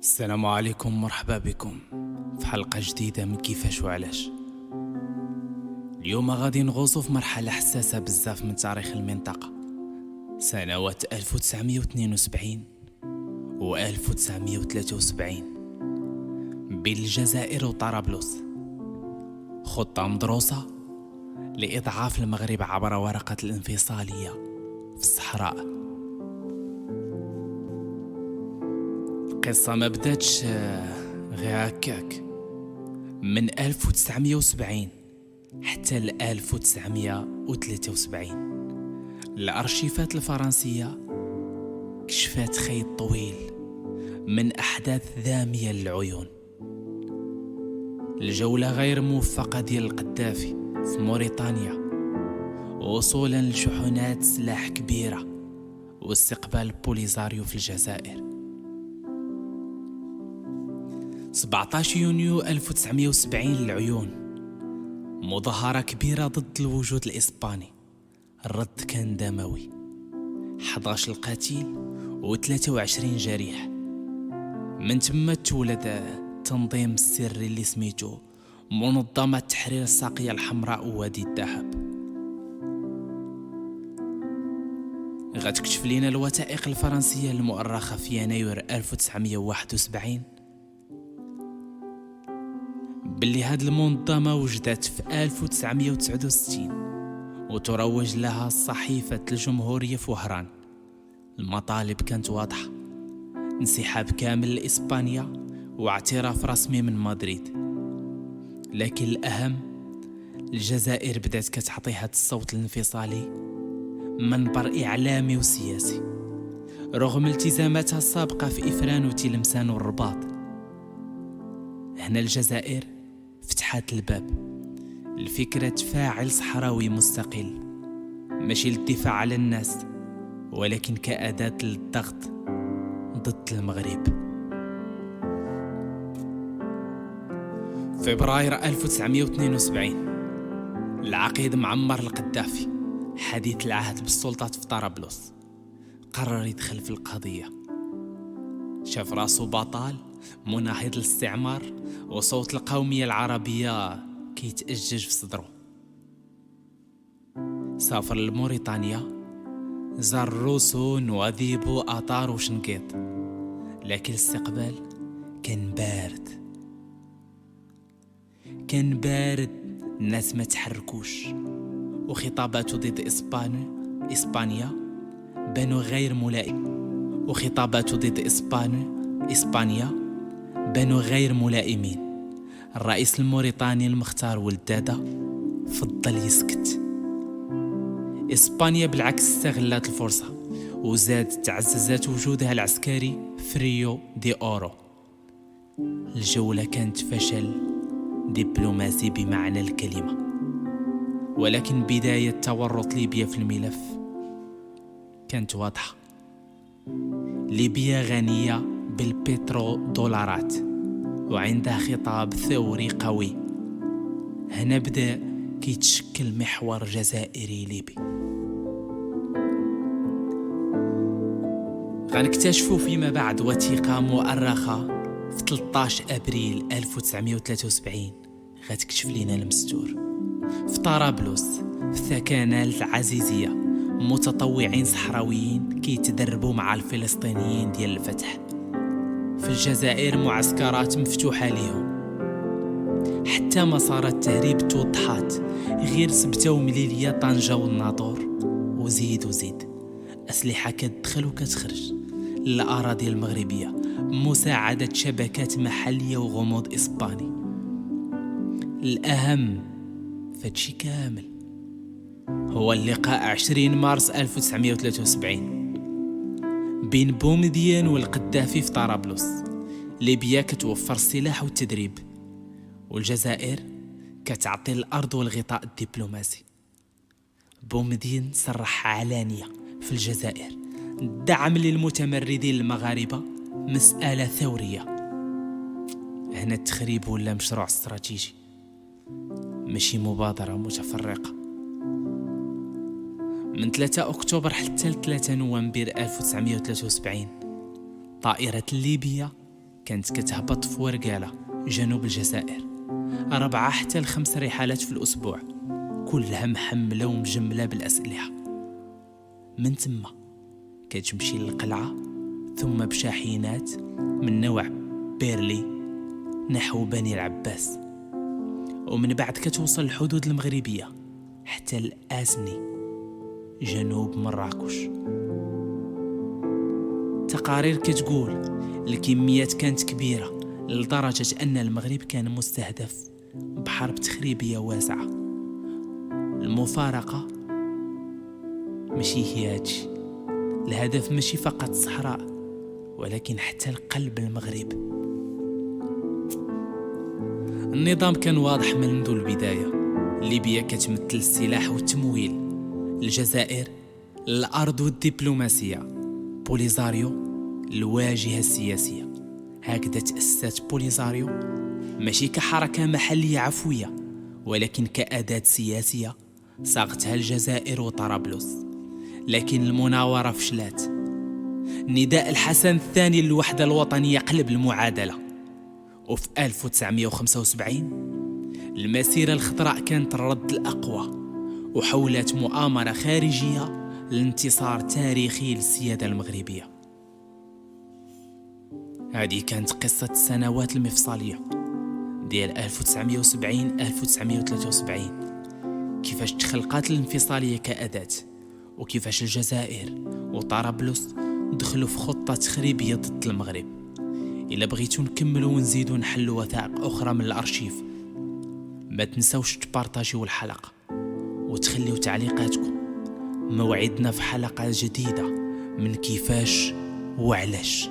السلام عليكم، مرحبا بكم في حلقة جديدة من كيفاش وعلاش. اليوم غادي نغوصو في مرحلة حساسة بزاف من تاريخ المنطقة، سنوات 1972 و 1973 بين الجزائر وطرابلس. خطة مدروسة لإضعاف المغرب عبر ورقة الانفصالية في الصحراء. القصة ما بداتش غير هكاك. من 1970 حتى ل 1973 الأرشيفات الفرنسية كشفت خيط طويل من أحداث ذامية للعيون. الجولة غير موفقة ديال القذافي في موريتانيا، وصولا لشحنات سلاح كبيرة، واستقبال بوليزاريو في الجزائر. 17 يونيو 1970 للعيون، مظاهرة كبيرة ضد الوجود الإسباني. الرد كان دموي، 11 قتيل و23 جريح. من ثم تولد التنظيم السري اللي سميتو منظمة تحرير الساقية الحمراء ووادي الذهب. غتكشف لينا الوثائق الفرنسية المؤرخة في يناير 1971 باللي هاد المنظمة وجدت في 1969 وتروج لها صحيفة الجمهورية في وهران. المطالب كانت واضحة: انسحاب كامل لإسبانيا واعتراف رسمي من مدريد. لكن الأهم، الجزائر بدأت كتعطي هاد الصوت الانفصالي منبر إعلامي وسياسي رغم التزاماتها السابقة في إفران وتلمسان والرباط. هنا الجزائر فتحت الباب لفكرة فاعل صحراوي مستقل، ماشي للدفاع على الناس ولكن كأداة للضغط ضد المغرب. فبراير 1972 العقيد معمر القذافي حديث العهد بالسلطات في طرابلس قرر يدخل في القضية. شاف راسو بطل مناهض للاستعمار، وصوت القومية العربية كيتأجج في صدره. سافر لموريتانيا، زار روسو، نواذيبو، أطار وشنقيط، لكن الاستقبال كان بارد. الناس ما تحركوش، وخطاباته ضد إسبانيا بانوا غير ملائمين. الرئيس الموريتاني المختار ولد دادا فضل يسكت. إسبانيا بالعكس استغلت الفرصة وزاد تعززت وجودها العسكري في ريو دي أورو. الجولة كانت فشل دبلوماسي بمعنى الكلمة، ولكن بداية تورط ليبيا في الملف كانت واضحة. ليبيا غنية بالبترو دولارات وعندها خطاب ثوري قوي. هنا بدأ كيتشكل محور جزائري ليبي. غنكتشفوا فيما بعد وثيقة مؤرخة في 13 أبريل 1973 غتكشف لنا المستور. في طرابلس في ثكنات العزيزية متطوعين صحراويين كيتدربوا مع الفلسطينيين ديال الفتح. في الجزائر معسكرات مفتوحة ليهم، حتى مسارات التهريب توضحات، غير سبتة ومليلية، طنجة والناطور، وزيد أسلحة كتدخل وكتخرج للأراضي المغربية، مساعدة شبكات محلية وغموض إسباني. الأهم فهادشي كامل هو اللقاء 20 مارس 1973 بين بومدين والقذافي في طرابلس. ليبيا كتوفر السلاح والتدريب، والجزائر كتعطي الأرض والغطاء الدبلوماسي. بومدين صرح علانية في الجزائر: الدعم للمتمردين المغاربة مسألة ثورية. هنا التخريب ولا مشروع استراتيجي، ماشي مبادرة متفرقة. من 3 أكتوبر حتى 3 نوفمبر 1973 طائرة الليبية كانت كتهبط في ورقالة جنوب الجزائر 4 حتى ل5 رحلات في الأسبوع، كلها محملة ومجملة بالأسلحة. من تما كتمشي للقلعة، ثم بشاحنات من نوع بيرلي نحو بني العباس، ومن بعد كتوصل الحدود المغربية حتى الآسني جنوب مراكش. تقارير كتقول الكميات كانت كبيرة لدرجة أن المغرب كان مستهدف بحرب تخريبية واسعة. المفارقة ماشي هي هادشي، الهدف ماشي فقط الصحراء ولكن حتى القلب المغرب. النظام كان واضح منذ البداية، ليبيا كتمثل السلاح والتمويل، الجزائر الأرض والدبلوماسية، بوليزاريو الواجهة السياسية. هكذا تأسست بوليزاريو ماشي كحركة محلية عفوية، ولكن كأداة سياسية صاغتها الجزائر وطرابلس. لكن المناورة فشلات. نداء الحسن الثاني للوحدة الوطنية قلب المعادلة، وفي 1975 المسيرة الخضراء كانت الرد الأقوى، وحولت مؤامرة خارجية لانتصار تاريخي للسيادة المغربية. هذه كانت قصة السنوات المفصلية ديال 1970-1973، كيفاش تخلقات الانفصالية كأداة، وكيفاش الجزائر وطرابلس دخلوا في خطة تخريبية ضد المغرب. إلا بغيتوا نكملوا ونزيدوا نحلوا وثائق أخرى من الأرشيف، ما تنسوش تبارطاجيو الحلقة وتخليوا تعليقاتكم. موعدنا في حلقة جديدة من كيفاش وعلاش.